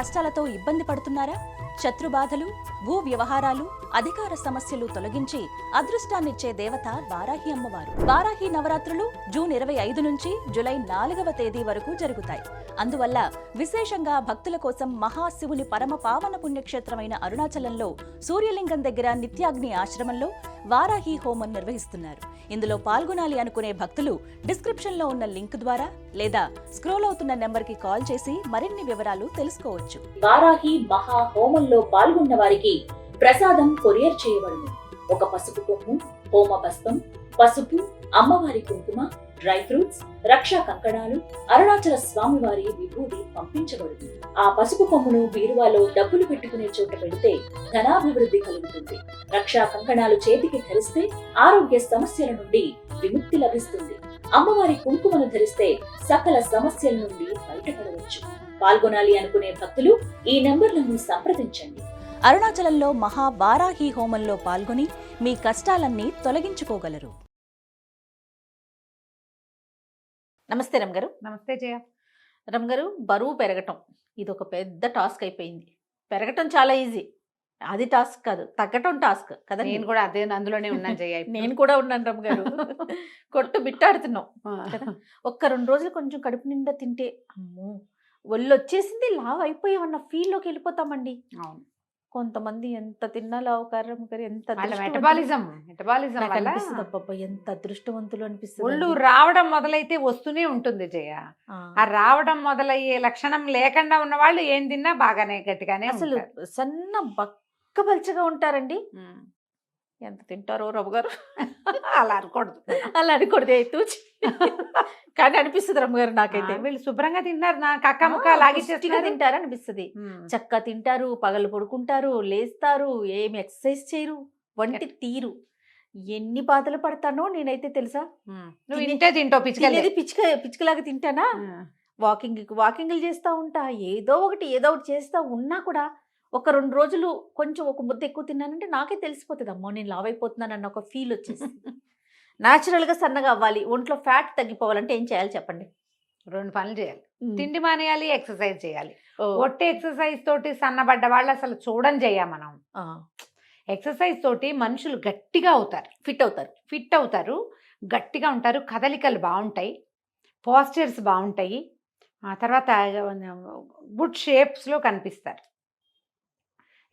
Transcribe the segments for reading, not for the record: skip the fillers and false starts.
కష్టాలతో ఇబ్బంది పడుతున్నారా? శత్రుబాధలు, భూ వ్యవహారాలు, అధికార సమస్యలు తొలగించి అదృష్టాన్నిచ్చే దేవత వారాహి అమ్మవారు. వారాహి నవరాత్రులు జూన్ 25 నుంచి జూలై 4వ తేదీ వరకు జరుగుతాయి. అందువల్ల విశేషంగా భక్తుల కోసం మహాశివుని పరమ పావన పుణ్యక్షేత్రమైన అరుణాచలంలో సూర్యలింగం దగ్గర నిత్యాగ్ని ఆశ్రమంలో వారాహి హోమం నిర్వహిస్తున్నారు. ఇందులో పాల్గొనాలి అనుకునే భక్తులు డిస్క్రిప్షన్ లో ఉన్న లింక్ ద్వారా లేదా స్క్రోల్ అవుతున్న నెంబర్ కి కాల్ చేసి మరిన్ని వివరాలు తెలుసుకోవచ్చు. వారాహి మహా హోమంలో పాల్గొన్న వారికి ప్రసాదం కొరియర్ చేయబడును. ఒక పసుపు కొమ్ము, హోమ బస్తం, పసుపు, అమ్మవారి కుంకుమ, డ్రై ఫ్రూట్స్, రక్షా కంకణాలు, అరుణాచల స్వామివారి విభూది పంపించబడును. ఆ పసుపు కొమ్మును బీరువాలో డబ్బులు పెట్టుకునే చోట పెడితే ధనాభివృద్ధి కలుగుతుంది. రక్షా కంకణాలు చేతికి ధరిస్తే ఆరోగ్య సమస్యల నుండి విముక్తి లభిస్తుంది. అమ్మవారి కుంకుమను ధరిస్తే సకల సమస్యల నుండి బయటపడవచ్చు. పాల్గొనాలి అనుకునే భక్తులు ఈ నెంబర్లను సంప్రదించండి. అరుణాచలంలో మహా వారాహి హోమంలో పాల్గొని మీ కష్టాలన్నీ తొలగించుకోగలరు. నమస్తే రమ్గారు. నమస్తే జయ. రమ్గారు, బరువు పెరగటం ఇది ఒక పెద్ద టాస్క్ అయిపోయింది. పెరగటం చాలా ఈజీ, అది టాస్క్ కాదు, తగ్గటం టాస్క్ కదా. నేను కూడా అదే అందులోనే ఉన్నాను జయ. నేను కూడా ఉన్నాను రమ్గారు. కొట్టు బిట్టాడుతున్నాం కదా. ఒక్క 2 రోజులు కొంచెం కడుపు నిండా తింటే అమ్మో ఒళ్ళు వచ్చేసింది, లావ్ అయిపోయామన్న ఫీల్లోకి వెళ్ళిపోతామండి. అవును, కొంతమంది ఎంత తిన్నా లావు కారం కరి ఎంత మెటబాలిజం ఎంత అదృష్టవంతులు అనిపిస్తుంది. ఒళ్ళు రావడం మొదలైతే వస్తూనే ఉంటుంది జయ. ఆ రావడం మొదలయ్యే లక్షణం లేకుండా ఉన్న వాళ్ళు ఏం తిన్నా బాగానే గట్టిగానే అసలు సన్న బక్క పల్చగా ఉంటారండి. ఎంత తింటారో రవ్వ గారు. అలా అనుకూడదు తూచి కానీ అనిపిస్తుంది రమ్మగారు. నాకైతే వీళ్ళు శుభ్రంగా తింటారు, నా కక్క ముక్క లాగి తింటారు అనిపిస్తుంది. చక్కగా తింటారు, పగలు పడుకుంటారు, లేస్తారు, ఏమి ఎక్సర్సైజ్ చేయరు, వంటి తీరు. ఎన్ని బాధలు పడతానో నేనైతే తెలుసా. నువ్వు ఇంటే తింటావు, పిచ్చుకలాగా తింటానా. వాకింగ్లు చేస్తా ఉంటా, ఏదో ఒకటి చేస్తా ఉన్నా కూడా ఒక 2 రోజులు కొంచెం ఒక ముద్ద ఎక్కువ తిన్నానంటే నాకే తెలిసిపోతుంది, అమ్మో నేను లావ్ అయిపోతున్నాను అన్న ఒక ఫీల్ వచ్చేసి. న్యాచురల్గా సన్నగా అవ్వాలి, ఒంట్లో ఫ్యాట్ తగ్గిపోవాలంటే ఏం చేయాలి చెప్పండి? 2 పనులు చేయాలి. తిండి మానేయాలి, ఎక్సర్సైజ్ చేయాలి. ఒట్టి ఎక్సర్సైజ్ తోటి సన్నబడ్డ వాళ్ళు అసలు చూడని చేయ. మనం ఎక్సర్సైజ్ తోటి మనుషులు గట్టిగా అవుతారు, ఫిట్ అవుతారు, గట్టిగా ఉంటారు, కదలికలు బాగుంటాయి, పోస్చర్స్ బాగుంటాయి, ఆ తర్వాత గుడ్ షేప్స్లో కనిపిస్తారు.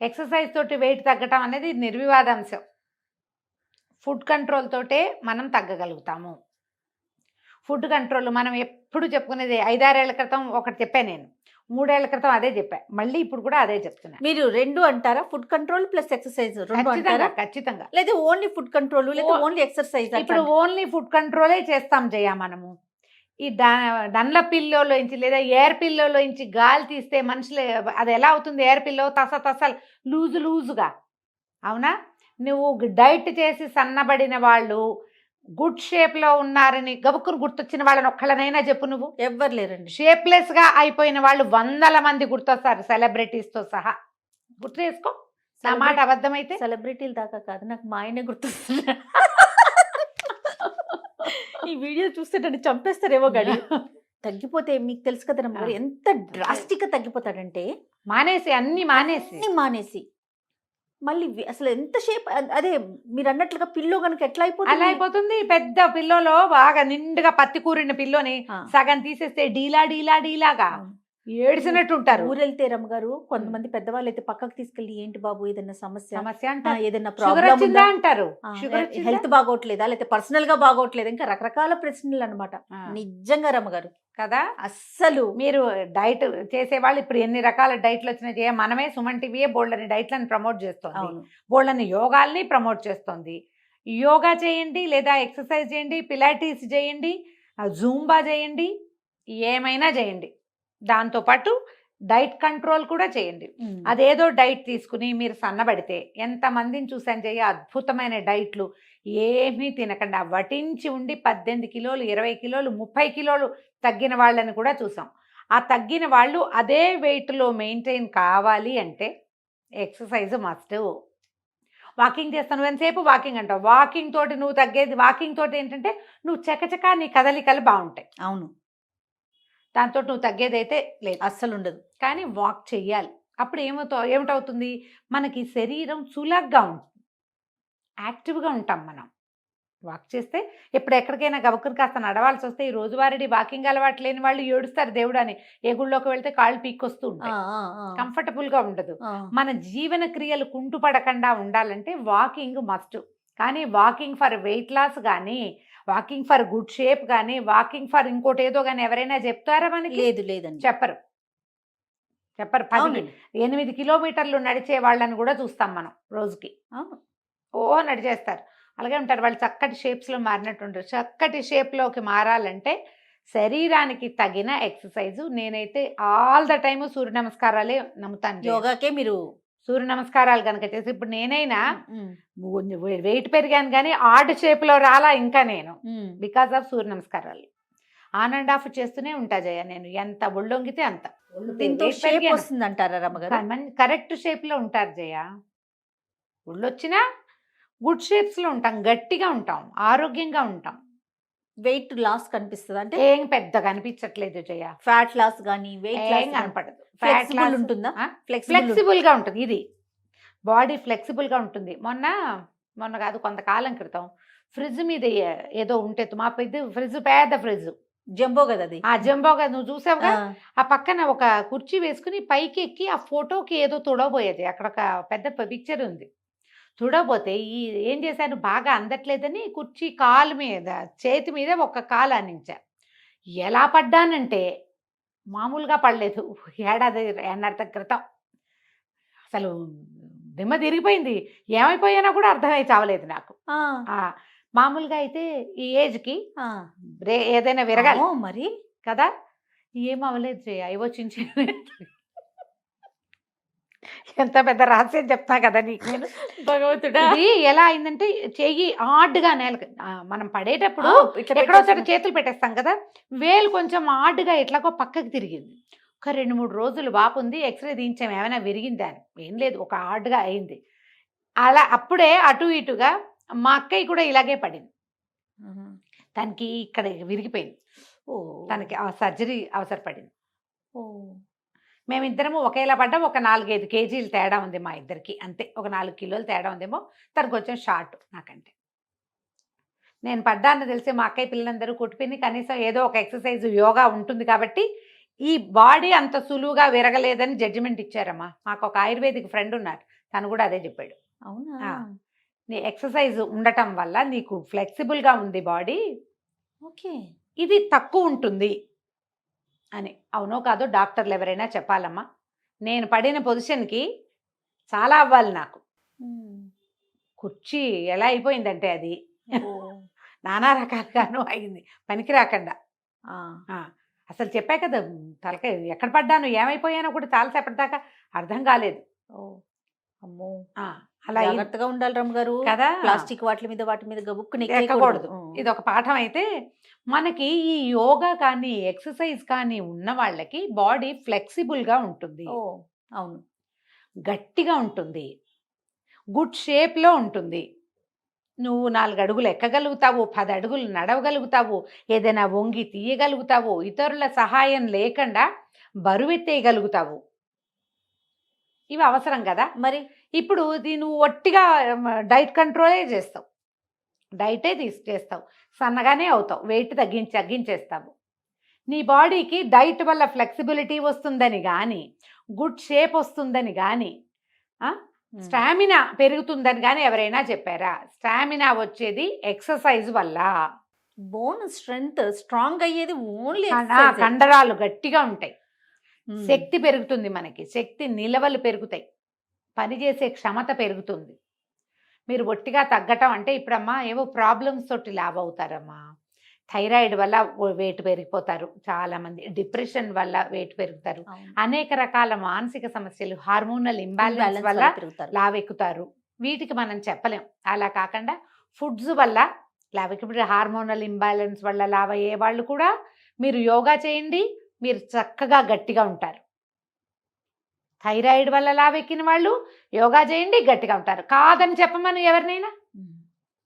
ఎక్సర్సైజ్ తోటి వెయిట్ తగ్గటం అనేది నిర్వివాదాంశం. ఫుడ్ కంట్రోల్ తోటే మనం తగ్గగలుగుతాము. ఫుడ్ కంట్రోల్ మనం ఎప్పుడు చెప్పుకునేది. 5-6 ఏళ్ల క్రితం ఒకటి చెప్పాను నేను, 3 ఏళ్ల క్రితం అదే చెప్పా, మళ్ళీ ఇప్పుడు కూడా అదే చెప్తున్నా. మీరు 2 అంటారా? ఫుడ్ కంట్రోల్ ప్లస్ ఎక్సర్సైజ్ ఖచ్చితంగా. లేదా ఓన్లీ ఫుడ్ కంట్రోల్ లేదా ఓన్లీ ఎక్సర్సైజ్? ఇప్పుడు ఓన్లీ ఫుడ్ కంట్రోలే చేస్తాం జయ. మనము ఈ డండ్ల పిల్లోలోంచి లేదా ఎయిర్ పిల్లోలోంచి గాలి తీస్తే మనుషులు అది ఎలా అవుతుంది? ఎయిర్ పిల్లో తసలు లూజుగా, అవునా? నువ్వు డైట్ చేసి సన్నబడిన వాళ్ళు, గుడ్ షేప్లో ఉన్నారని గబుక్కును గుర్తొచ్చిన వాళ్ళని ఒక్కళ్ళనైనా చెప్పు. నువ్వు ఎవ్వరు లేరండి. షేప్లెస్గా అయిపోయిన వాళ్ళు 100 మంది గుర్తొస్తారు, సెలబ్రిటీస్తో సహా. గుర్తు చేసుకో, నా మాట అబద్ధమైతే. సెలబ్రిటీలు దాకా కాదు, నాకు మా ఆయనే గుర్తొస్తున్నారు. ఈ వీడియో చూస్తే నన్ను చంపేస్తారేమో గడి. తగ్గిపోతే మీకు తెలుసు కదా రమ్మ, ఎంత డ్రాస్టిక్ గా తగ్గిపోతాడంటే అన్ని మానేసి మళ్ళీ అసలు ఎంత షేప్. అదే మీరు అన్నట్లుగా పిల్లో కనుక ఎట్లా అయిపోతుంది. పెద్ద పిల్లోలో బాగా నిండుగా పత్తి కూరిన పిల్లోని సగం తీసేస్తే డీలాగా ఏడిసినట్టు ఉంటారు. ఊరెళ్తే రమ్మగారు కొంతమంది పెద్దవాళ్ళు అయితే పక్కకు తీసుకెళ్ళి ఏంటి బాబు ఏదైనా సమస్య అంటారు, ఏదైనా ప్రాబ్లం అంటారు, హెల్త్ బాగోట్లేదా లేకపోతే పర్సనల్ గా బాగోట్లేదా, ఇంకా రకరకాల ప్రశ్నలు అనమాట. నిజంగా రమ్మగారు కదా. అస్సలు మీరు డైట్ చేసేవాళ్ళు ఇప్పుడు ఎన్ని రకాల డైట్లు వచ్చినాయి. మనమే సుమన్ టీవీయే బోల్డని డైట్లను ప్రమోట్ చేస్తుంది, బోల్డని యోగాల్ని ప్రమోట్ చేస్తుంది. యోగా చేయండి, లేదా ఎక్సర్సైజ్ చేయండి, పిలాటిస్ చేయండి, జూంబా చేయండి, ఏమైనా చేయండి. దాంతోపాటు డైట్ కంట్రోల్ కూడా చేయండి. అదేదో డైట్ తీసుకుని మీరు సన్నబడితే ఎంతమందిని చూసాను చేయ, అద్భుతమైన డైట్లు ఏమీ తినకుండా వటించి ఉండి 18 కిలోలు, 20 కిలోలు, 30 కిలోలు తగ్గిన వాళ్ళని కూడా చూసాం. ఆ తగ్గిన వాళ్ళు అదే వెయిట్లో మెయింటైన్ కావాలి అంటే ఎక్సర్సైజ్ మస్ట్. వాకింగ్ చేస్తాను, ఎంతసేపు వాకింగ్ అంటావు. వాకింగ్ తోటి నువ్వు తగ్గేది, వాకింగ్ తోటి ఏంటంటే నువ్వు చకచకా నీ కదలికలు బాగుంటాయి. అవును, దాంతో నువ్వు తగ్గేదైతే లేదు, అస్సలు ఉండదు. కానీ వాక్ చెయ్యాలి. అప్పుడు ఏమిటవుతుంది, మనకి శరీరం చులగ్గా ఉంటుంది, యాక్టివ్గా ఉంటాం మనం. వాక్ చేస్తే ఇప్పుడు ఎక్కడికైనా గబుక్కుని కాస్త నడవాల్సి వస్తే ఈ రోజువారీ వాకింగ్ అలవాటు లేని వాళ్ళు ఏడుస్తారు దేవుడు అని. ఏ గుళ్ళోకి వెళ్తే కాళ్ళు పీక్కొస్తూ ఉంటాయి, కంఫర్టబుల్గా ఉండదు. మన జీవన క్రియలు కుంటుపడకుండా ఉండాలంటే వాకింగ్ మస్ట్. కానీ వాకింగ్ ఫర్ వెయిట్ లాస్ కానీ, వాకింగ్ ఫర్ గుడ్ షేప్ కానీ, వాకింగ్ ఫర్ ఇంకోటి ఏదో కానీ ఎవరైనా చెప్తారా మనకి? లేదండి, చెప్పరు. 8 కిలోమీటర్లు నడిచే వాళ్ళని కూడా చూస్తాం మనం రోజుకి. నడిచేస్తారు, అలాగే ఉంటారు. వాళ్ళు చక్కటి షేప్స్లో మారినట్టు ఉంటారు. చక్కటి షేప్లోకి మారాలంటే శరీరానికి తగిన ఎక్సర్సైజు. నేనైతే ఆల్ ద టైమ్ సూర్య నమస్కారాలే నమ్ముతాను. యోగాకే మీరు సూర్య నమస్కారాలు కనుక చేసి, ఇప్పుడు నేనైనా వెయిట్ పెరిగాను కానీ ఆర్డ్ షేప్లో రాలా ఇంకా నేను, బికాస్ ఆఫ్ సూర్య నమస్కారాలు. ఆన్ అండ్ ఆఫ్ చేస్తూనే ఉంటా జయ. నేను ఎంత ఒళ్ళొంగితే అంత వస్తుందంటారా రమ్మగారు? కరెక్ట్ షేప్లో ఉంటారు జయ. ఒళ్ళొచ్చినా గుడ్ షేప్స్లో ఉంటాం, గట్టిగా ఉంటాం, ఆరోగ్యంగా ఉంటాం. వెయిట్ లాస్ కనిపిస్తుంది అంటే ఏం పెద్దగా కనిపించట్లేదు జయ. ఫ్యాట్ లాస్ కానీ వెయిట్ లాస్ కనపడదు. ఫ్లెక్సిబుల్ ఉంటుందా? ఫ్లెక్సిబుల్గా ఉంటుంది, ఇది బాడీ ఫ్లెక్సిబుల్గా ఉంటుంది. మొన్న కాదు కొంతకాలం క్రితం ఫ్రిడ్జ్ మీద ఏదో ఉంటే, మా పెద్ద ఫ్రిడ్జ్, పెద్ద ఫ్రిడ్జ్, జంబో కదా అది. ఆ జంబో కదా, నువ్వు చూసావుగా. ఆ పక్కన ఒక కుర్చీ వేసుకుని పైకి ఎక్కి ఆ ఫోటోకి ఏదో తుడవబోయేది. అక్కడ ఒక పెద్ద పిక్చర్ ఉంది. తుడవబోతే ఏం చేశాను, బాగా అందట్లేదని కుర్చీ కాలు మీద, చేతి మీద ఒక కాలు ఆనించా. ఎలా పడ్డానంటే మామూలుగా పడలేదు. ఏడాది క్రితం అసలు దిమ్మ తిరిగిపోయింది. ఏమైపోయానో కూడా అర్థమై చావలేదు నాకు. మామూలుగా అయితే ఈ ఏజ్కి ఏదైనా విరగాలి మరి కదా, ఏమవ్వలేదు చేయ. అయ్యో ఎంత పెద్ద రహస్యం చెప్తా కదా నీకు నేను. భగవంతుడా, ఇది ఎలా అయిందంటే చెయ్యి ఆడ్గా నేలకు మనం పడేటప్పుడు ఎక్కడో చోట చేతులు పెట్టేస్తాం కదా, వేలు కొంచెం ఆడ్గా ఎట్లాగో పక్కకి తిరిగింది. ఒక 2-3 రోజులు వాపు ఉంది. ఎక్స్రే తీయించాం, ఏమైనా విరిగిందా అని. ఏం లేదు, ఒక ఆడ్గా అయింది. అలా అప్పుడే అటు ఇటుగా మా అక్కయ్య కూడా ఇలాగే పడింది. తనకి ఇక్కడ విరిగిపోయింది. తనకి ఆ సర్జరీ అవసరపడింది. మేమిద్దరము ఒకేలా పడ్డాం. ఒక 4-5 కేజీలు తేడా ఉంది మా ఇద్దరికి, అంతే. ఒక 4 కిలోలు తేడా ఉందేమో. తనకు కొంచెం షార్ట్ నాకంటే. నేను పడ్డాన్ని తెలిసి మా అక్కయ్య పిల్లలందరూ కొట్టిపోయింది. కనీసం ఏదో ఒక ఎక్సర్సైజ్ యోగా ఉంటుంది కాబట్టి ఈ బాడీ అంత సులువుగా విరగలేదని జడ్జిమెంట్ ఇచ్చారమ్మా. మాకు ఒక ఆయుర్వేదిక్ ఫ్రెండ్ ఉన్నారు, తను కూడా అదే చెప్పాడు. అవునా? నీ ఎక్సర్సైజ్ ఉండటం వల్ల నీకు ఫ్లెక్సిబుల్గా ఉంది బాడీ, ఓకే, ఇది తక్కువ ఉంటుంది అని. అవునో కాదో డాక్టర్లు ఎవరైనా చెప్పాలమ్మా. నేను పడిన పొజిషన్కి చాలా అవ్వాలి నాకు. కుర్చీ ఎలా అయిపోయిందంటే అది నానా రకాలుగాను అయింది, పనికి రాకుండా. అసలు చెప్పా కదా, తలకాయ ఎక్కడ పడ్డాను, ఏమైపోయానో కూడా చాలాసేపటి దాకా అర్థం కాలేదు. అమ్మో, అలా జాగ్రత్తగా ఉండాలి రమ్మ గారు కదా. ప్లాస్టిక్ వాటి మీద గబుక్కుని ఎక్కకూడదు. ఇది ఒక పాఠం. అయితే మనకి ఈ యోగా కానీ ఎక్సర్సైజ్ కానీ ఉన్న వాళ్ళకి బాడీ ఫ్లెక్సిబుల్గా ఉంటుంది. అవును, గట్టిగా ఉంటుంది, గుడ్ షేప్లో ఉంటుంది. నువ్వు 4 అడుగులు ఎక్కగలుగుతావు, 10 అడుగులు నడవగలుగుతావు, ఏదైనా వంగి తీయగలుగుతావు, ఇతరుల సహాయం లేకుండా బరువెత్తేయగలుగుతావు. ఇవి అవసరం కదా. మరి ఇప్పుడు నువ్వు ఒట్టిగా డైట్ కంట్రోలే చేస్తావు, డైటే చేస్తావు, సన్నగానే అవుతావు, వెయిట్ తగ్గించేస్తావు. నీ బాడీకి డైట్ వల్ల ఫ్లెక్సిబిలిటీ వస్తుందని కానీ, గుడ్ షేప్ వస్తుందని కానీ, స్టామినా పెరుగుతుందని కానీ ఎవరైనా చెప్పారా? స్టామినా వచ్చేది ఎక్సర్సైజ్ వల్ల. బోన్ స్ట్రెంగ్త్ స్ట్రాంగ్ అయ్యేది ఓన్లీ కండరాలు గట్టిగా ఉంటాయి, శక్తి పెరుగుతుంది, మనకి శక్తి నిలవలు పెరుగుతాయి, పనిచేసే క్షమత పెరుగుతుంది. మీరు ఒట్టిగా తగ్గటం అంటే ఇప్పుడమ్మా ఏవో ప్రాబ్లమ్స్ తోటి లావ్ అవుతారమ్మా. థైరాయిడ్ వల్ల వెయిట్ పెరిగిపోతారు చాలామంది, డిప్రెషన్ వల్ల వెయిట్ పెరుగుతారు, అనేక రకాల మానసిక సమస్యలు, హార్మోనల్ ఇంబ్యాలెన్స్ వల్ల లావెక్కుతారు. వీటికి మనం చెప్పలేం. అలా కాకుండా ఫుడ్స్ వల్ల ఇప్పుడు హార్మోనల్ ఇంబ్యాలెన్స్ వల్ల లావ్ అయ్యే వాళ్ళు కూడా మీరు యోగా చేయండి, మీరు చక్కగా గట్టిగా ఉంటారు. థైరాయిడ్ వల్ల లావెక్కిన వాళ్ళు యోగా చేయండి, గట్టిగా ఉంటారు. కాదని చెప్పమని ఎవరినైనా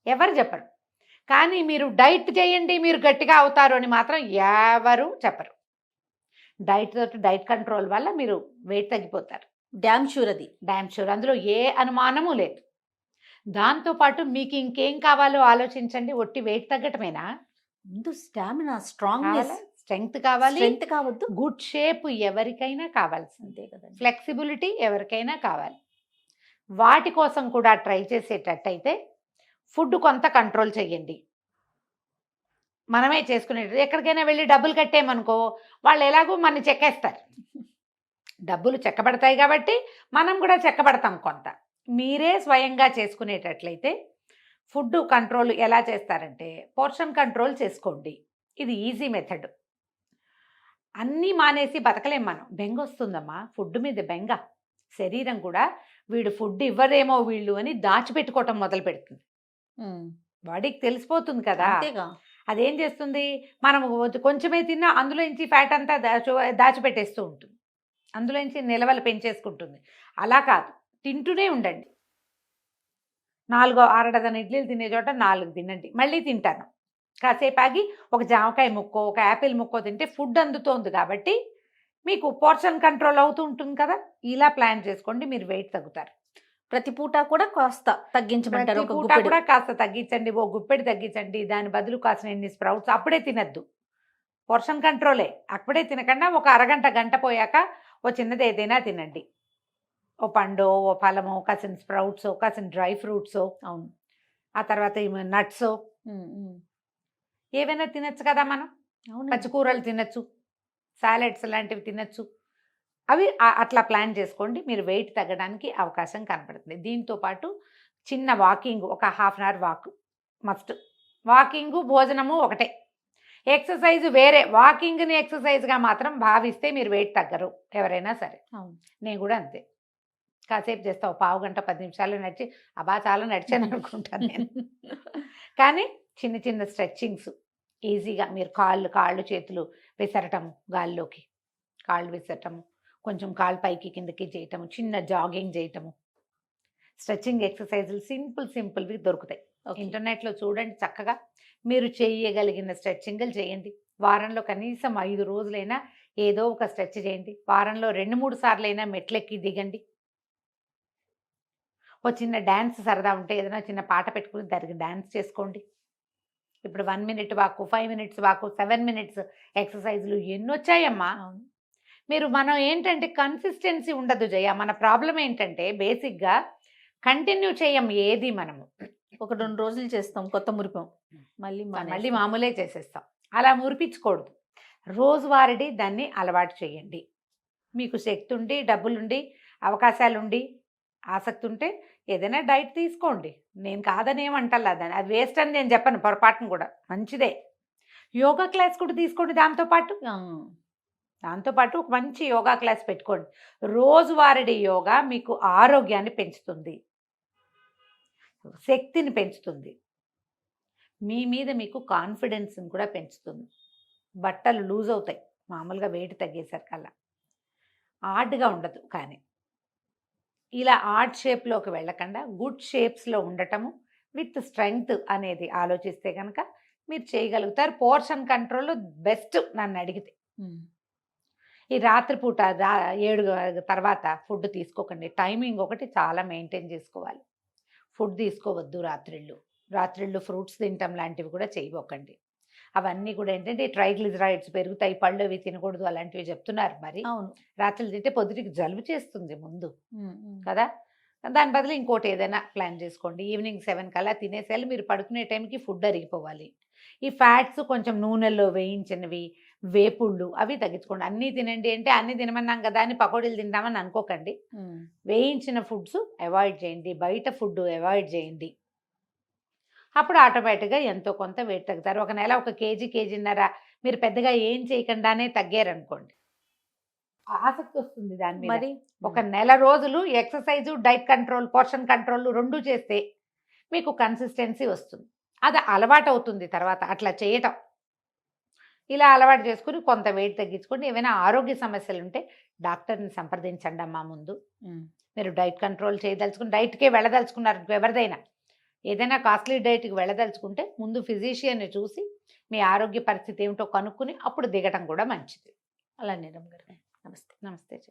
ఎవరు చెప్పరు. కానీ మీరు డైట్ చేయండి మీరు గట్టిగా అవుతారు అని మాత్రం ఎవరు చెప్పరు. డైట్ కంట్రోల్ వల్ల మీరు వెయిట్ తగ్గిపోతారు. డ్యామ్ షూర్ అది. డ్యామ్ షూర్, అందులో ఏ అనుమానము లేదు. దాంతోపాటు మీకు ఇంకేం కావాలో ఆలోచించండి. ఒట్టి వెయిట్ తగ్గటమేనా? ముందు స్టామినా, స్ట్రాంగ్నెస్, స్ట్రెంగ్త్ కావాలి, స్ట్రెంగ్త్ కావద్దు, గుడ్ షేప్ ఎవరికైనా కావాల్సిందే కదా, ఫ్లెక్సిబిలిటీ ఎవరికైనా కావాలి. వాటి కోసం కూడా ట్రై చేసేటట్టయితే ఫుడ్ కొంత కంట్రోల్ చేయండి. మనమే చేసుకునేటట్టు ఎక్కడికైనా వెళ్ళి డబ్బులు కట్టేమనుకో వాళ్ళు ఎలాగో మన చెక్కేస్తారు. డబ్బులు చెక్కబడతాయి కాబట్టి మనం కూడా చెక్కబడతాం కొంత. మీరే స్వయంగా చేసుకునేటట్లయితే ఫుడ్ కంట్రోల్ ఎలా చేస్తారంటే పోర్షన్ కంట్రోల్ చేసుకోండి. ఇది ఈజీ మెథడ్. అన్నీ మానేసి బతకలేం మనం. బెంగ వస్తుందమ్మా, ఫుడ్ మీద బెంగ. శరీరం కూడా వీడు ఫుడ్ ఇవ్వరేమో వీళ్ళు అని దాచిపెట్టుకోవటం మొదలు పెడుతుంది. బాడీకి తెలిసిపోతుంది కదా. అదేం చేస్తుంది, మనం కొంచెమే తిన్నా అందులోంచి ఫ్యాట్ అంతా దాచిపెట్టేస్తూ ఉంటుంది, అందులోంచి నిలవలు పెంచేసుకుంటుంది. అలా కాదు, తింటూనే ఉండండి. 6 డజన్ ఇడ్లీలు తినే చోట 4 తినండి, మళ్ళీ తింటాను. కాసేపు ఆగి ఒక జామకాయ ముక్కో ఒక యాపిల్ ముక్కో తింటే ఫుడ్ అందుతోంది కాబట్టి మీకు పోర్షన్ కంట్రోల్ అవుతూ ఉంటుంది కదా. ఇలా ప్లాన్ చేసుకోండి, మీరు వెయిట్ తగ్గుతారు. ప్రతి పూట కూడా కాస్త తగ్గించమంటారు. ప్రతి పూట కూడా కాస్త తగ్గించండి, ఓ గుప్పెడు తగ్గించండి. దాని బదులు కాసిన ఎన్ని స్ప్రౌట్స్ అప్పుడే తినద్దు, పోర్షన్ కంట్రోలే. అప్పుడే తినకుండా ఒక అరగంట గంట పోయాక ఓ చిన్నది ఏదైనా తినండి. ఓ పండు, ఓ ఫలము, కాసిన స్ప్రౌట్స్, కాసిన డ్రై ఫ్రూట్స్, అవును, ఆ తర్వాత నట్స్ ఏవైనా తినచ్చు కదా మనం. పచ్చికూరలు తినచ్చు, సాలెడ్స్ లాంటివి తినచ్చు. అవి అట్లా ప్లాన్ చేసుకోండి, మీరు వెయిట్ తగ్గడానికి అవకాశం కనపడుతుంది. దీంతోపాటు చిన్న వాకింగ్, ఒక ½ an hour walk must. Walking భోజనము ఒకటే, ఎక్సర్సైజ్ వేరే. వాకింగ్ని ఎక్సర్సైజ్గా మాత్రం భావిస్తే మీరు వెయిట్ తగ్గరు ఎవరైనా సరే. నేను కూడా అంతే, కాసేపు చేస్తావు, పావు గంట 10 నిమిషాలు నడిచి అబ్బా చాలా నడిచాను అనుకుంటాను నేను. కానీ చిన్న చిన్న స్ట్రెచ్చింగ్స్ ఈజీగా మీరు కాళ్ళు చేతులు విసరటము, గాల్లోకి కాళ్ళు విసరటము, కొంచెం కాళ్ళు పైకి కిందకి చేయటము, చిన్న జాగింగ్ చేయటము, స్ట్రెచ్చింగ్ ఎక్సర్సైజులు సింపుల్వి దొరుకుతాయి. ఇంటర్నెట్లో చూడండి, చక్కగా మీరు చేయగలిగిన స్ట్రెచ్చింగ్లు చేయండి. వారంలో కనీసం 5 రోజులైనా ఏదో ఒక స్ట్రెచ్ చేయండి. వారంలో 2-3 సార్లైనా మెట్లెక్కి దిగండి. ఓ చిన్న డ్యాన్స్ సరదా ఉంటే ఏదైనా చిన్న పాట పెట్టుకుని దానికి డ్యాన్స్ చేసుకోండి. ఇప్పుడు 1 మినిట్ వాకు, 5 మినిట్స్ వాకు, 7 మినిట్స్ ఎక్సర్సైజులు ఎన్నొచ్చాయమ్మా. మనం ఏంటంటే కన్సిస్టెన్సీ ఉండదు జయ. మన ప్రాబ్లం ఏంటంటే బేసిక్గా కంటిన్యూ చేయం ఏది. మనము ఒక 2 రోజులు చేస్తాం, కొత్త మురిపం, మళ్ళీ మామూలే చేసేస్తాం. అలా మురిపించకూడదు. రోజువారీ దాన్ని అలవాటు చేయండి. మీకు శక్తి ఉండి, డబ్బులుండి, అవకాశాలుండి, ఆసక్తి ఉంటే ఏదైనా డైట్ తీసుకోండి. నేను కాదని ఏమంటల్లా, దాన్ని అది వేస్ట్ అని నేను చెప్పను పొరపాటును కూడా, మంచిదే. యోగా క్లాస్ కూడా తీసుకోండి. దాంతోపాటు ఒక మంచి యోగా క్లాస్ పెట్టుకోండి. రోజువారీ యోగా మీకు ఆరోగ్యాన్ని పెంచుతుంది, శక్తిని పెంచుతుంది, మీ మీద మీకు కాన్ఫిడెన్స్ని కూడా పెంచుతుంది. బట్టలు లూజ్ అవుతాయి మామూలుగా వెయిట్ తగ్గేసరికల్లా, ఆడ్గా ఉండదు. కానీ ఇలా ఆర్ట్ షేప్లోకి వెళ్ళకుండా గుడ్ షేప్స్లో ఉండటము విత్ స్ట్రెంగ్త్ అనేది ఆలోచిస్తే కనుక మీరు చేయగలుగుతారు. పోర్షన్ కంట్రోల్ బెస్ట్ నన్ను అడిగితే. ఈ రాత్రిపూట 7 తర్వాత ఫుడ్ తీసుకోకండి. టైమింగ్ ఒకటి చాలా మెయింటైన్ చేసుకోవాలి. ఫుడ్ తీసుకోవద్దు రాత్రిళ్ళు ఫ్రూట్స్ తినటం లాంటివి కూడా చేయబోకండి. అవన్నీ కూడా ఏంటంటే ట్రైగ్లిజరైడ్స్ పెరుగుతాయి, పళ్ళు అవి తినకూడదు అలాంటివి చెప్తున్నారు. మరి రాత్రులు తింటే పొద్దుటికి జలుబు చేస్తుంది ముందు కదా. దాని బదులు ఇంకోటి ఏదైనా ప్లాన్ చేసుకోండి. ఈవినింగ్ 7 కల్లా తినేసేయాలి. మీరు పడుకునే టైంకి ఫుడ్ అరిగిపోవాలి. ఈ ఫ్యాట్స్ కొంచెం నూనెలో వేయించినవి, వేపుళ్ళు అవి తగ్గించుకోండి. అన్నీ తినండి అంటే అన్నీ తినమన్నాం కదా అని పకోడీలు తింటామని అనుకోకండి. వేయించిన ఫుడ్స్ అవాయిడ్ చేయండి, బయట ఫుడ్ అవాయిడ్ చేయండి. అప్పుడు ఆటోమేటిక్గా ఎంతో కొంత వెయిట్ తగ్గుతారు. ఒక నెల 1 కేజీ, కేజీన్నర మీరు పెద్దగా ఏం చేయకుండానే తగ్గారనుకోండి, ఆసక్తి వస్తుంది దాని మీద. ఒక నెల రోజులు exercise, diet control, portion control 2 చేస్తే మీకు కన్సిస్టెన్సీ వస్తుంది. అది అలవాటు అవుతుంది తర్వాత అట్లా చేయటం. ఇలా అలవాటు చేసుకుని కొంత వెయిట్ తగ్గించుకోండి. ఏమైనా ఆరోగ్య సమస్యలు ఉంటే డాక్టర్ని సంప్రదించండి అమ్మా. ముందు మీరు డైట్ కంట్రోల్ చేయదలుచుకుని, డైట్కే వెళ్ళదలుచుకున్నారు, ఎవరిదైనా ఏదైనా కాస్ట్లీ డైట్కి వెళ్ళదలుచుకుంటే ముందు ఫిజిషియన్ని చూసి మీ ఆరోగ్య పరిస్థితి ఏమిటో కనుక్కుని అప్పుడు దిగటం కూడా మంచిది. అలా నీరమ్ గారు నమస్తే. నమస్తే.